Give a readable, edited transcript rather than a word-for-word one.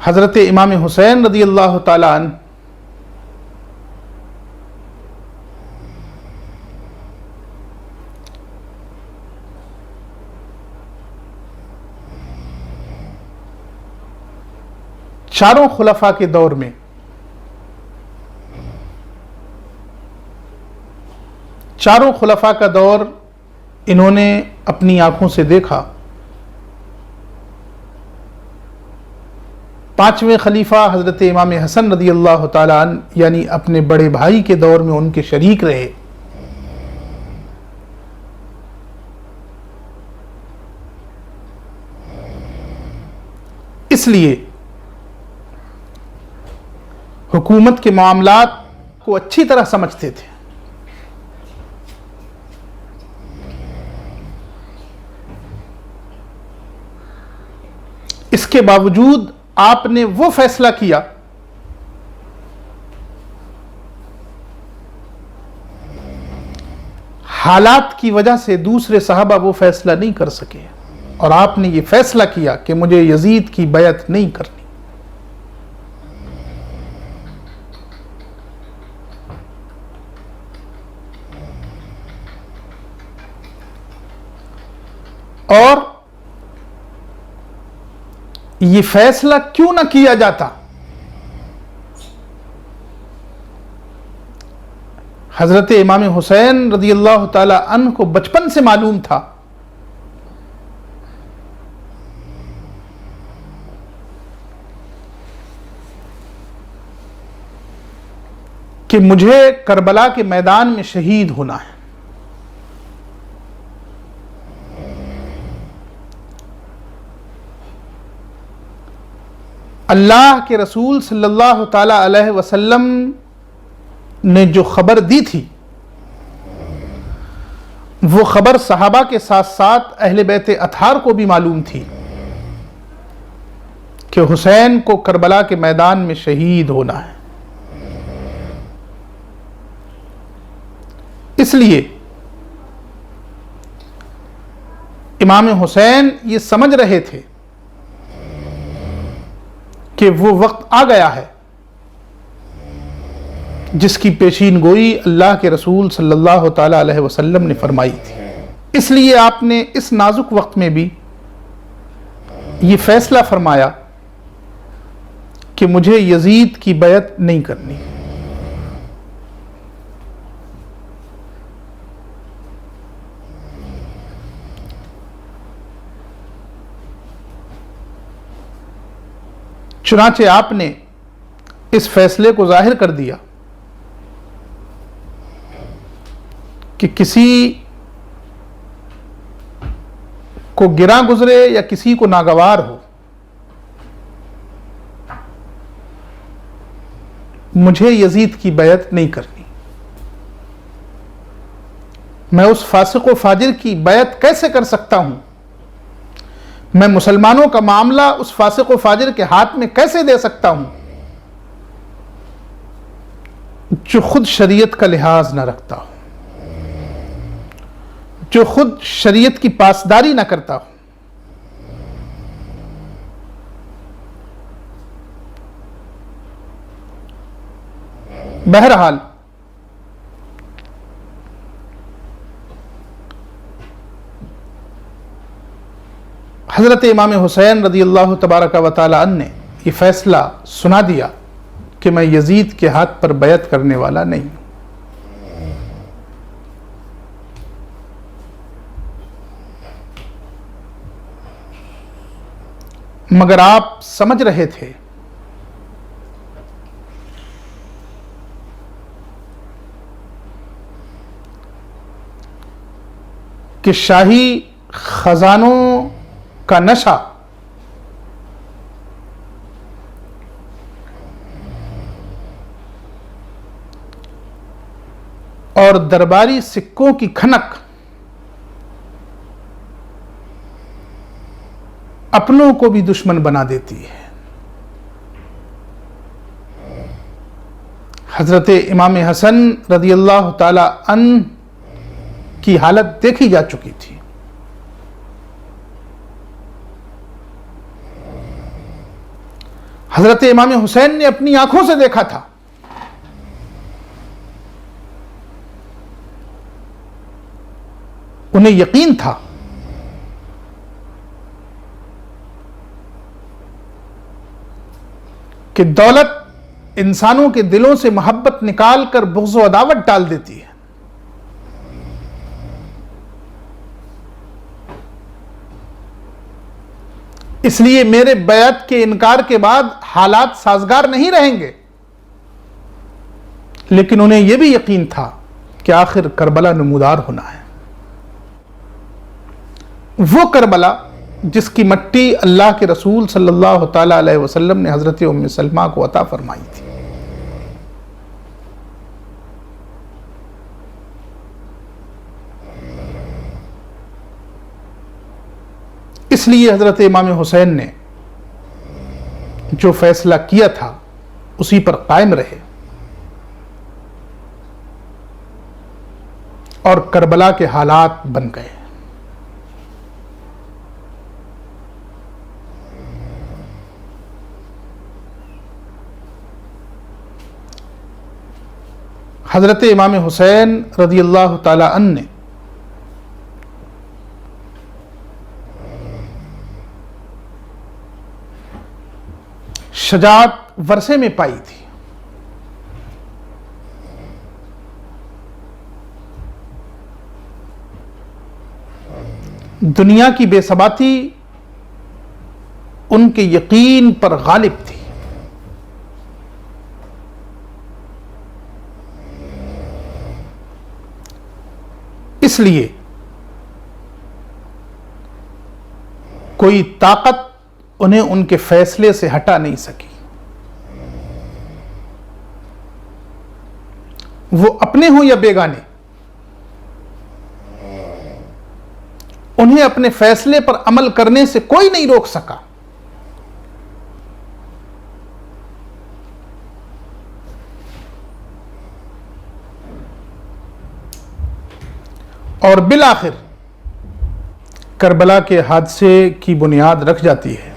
حضرت امام حسین رضی اللہ تعالیٰ عنہ چاروں خلفاء کے دور میں چاروں خلفاء کا دور انہوں نے اپنی آنکھوں سے دیکھا۔ پانچویں خلیفہ حضرت امام حسن رضی اللہ تعالیٰ عنہ یعنی اپنے بڑے بھائی کے دور میں ان کے شریک رہے۔ اس لیے حکومت کے معاملات کو اچھی طرح سمجھتے تھے۔ اس کے باوجود آپ نے وہ فیصلہ کیا حالات کی وجہ سے دوسرے صحابہ وہ فیصلہ نہیں کر سکے، اور آپ نے یہ فیصلہ کیا کہ مجھے یزید کی بیعت نہیں کرنی۔ اور یہ فیصلہ کیوں نہ کیا جاتا؟ حضرت امام حسین رضی اللہ تعالی عنہ کو بچپن سے معلوم تھا کہ مجھے کربلا کے میدان میں شہید ہونا ہے۔ اللہ کے رسول صلی اللہ تعالی علیہ وسلم نے جو خبر دی تھی وہ خبر صحابہ کے ساتھ ساتھ اہل بیت اطہار کو بھی معلوم تھی کہ حسین کو کربلا کے میدان میں شہید ہونا ہے۔ اس لیے امام حسین یہ سمجھ رہے تھے کہ وہ وقت آ گیا ہے جس کی پیشین گوئی اللہ کے رسول صلی اللہ تعالی علیہ وسلم نے فرمائی تھی۔ اس لیے آپ نے اس نازک وقت میں بھی یہ فیصلہ فرمایا کہ مجھے یزید کی بیعت نہیں کرنی۔ چنانچہ آپ نے اس فیصلے کو ظاہر کر دیا کہ کسی کو گراں گزرے یا کسی کو ناگوار ہو، مجھے یزید کی بیعت نہیں کرنی۔ میں اس فاسق و فاجر کی بیعت کیسے کر سکتا ہوں؟ میں مسلمانوں کا معاملہ اس فاسق و فاجر کے ہاتھ میں کیسے دے سکتا ہوں جو خود شریعت کا لحاظ نہ رکھتا ہو، جو خود شریعت کی پاسداری نہ کرتا ہو۔ بہرحال حضرت امام حسین رضی اللہ تبارک و تعالی عنہ نے یہ فیصلہ سنا دیا کہ میں یزید کے ہاتھ پر بیعت کرنے والا نہیں ہوں۔ مگر آپ سمجھ رہے تھے کہ شاہی خزانوں کا نشہ اور درباری سکوں کی کھنک اپنوں کو بھی دشمن بنا دیتی ہے۔ حضرت امام حسن رضی اللہ تعالی عنہ کی حالت دیکھی جا چکی تھی. حضرت امام حسین نے اپنی آنکھوں سے دیکھا تھا. انہیں یقین تھا کہ دولت انسانوں کے دلوں سے محبت نکال کر بغض و عداوت ڈال دیتی ہے. اس لیے میرے بیعت کے انکار کے بعد حالات سازگار نہیں رہیں گے. لیکن انہیں یہ بھی یقین تھا کہ آخر کربلا نمودار ہونا ہے. وہ کربلا جس کی مٹی اللہ کے رسول صلی اللہ تعالی علیہ وسلم نے حضرت ام سلمہ کو عطا فرمائی تھی. اس لیے حضرت امام حسین نے جو فیصلہ کیا تھا اسی پر قائم رہے اور کربلا کے حالات بن گئے. حضرت امام حسین رضی اللہ تعالی عنہ نے شجاعت ورثے میں پائی تھی. دنیا کی بے ثباتی ان کے یقین پر غالب تھی. اس لیے کوئی طاقت انہیں ان کے فیصلے سے ہٹا نہیں سکی. وہ اپنے ہوں یا بیگانے، انہیں اپنے فیصلے پر عمل کرنے سے کوئی نہیں روک سکا. اور بالآخر کربلا کے حادثے کی بنیاد رکھ جاتی ہے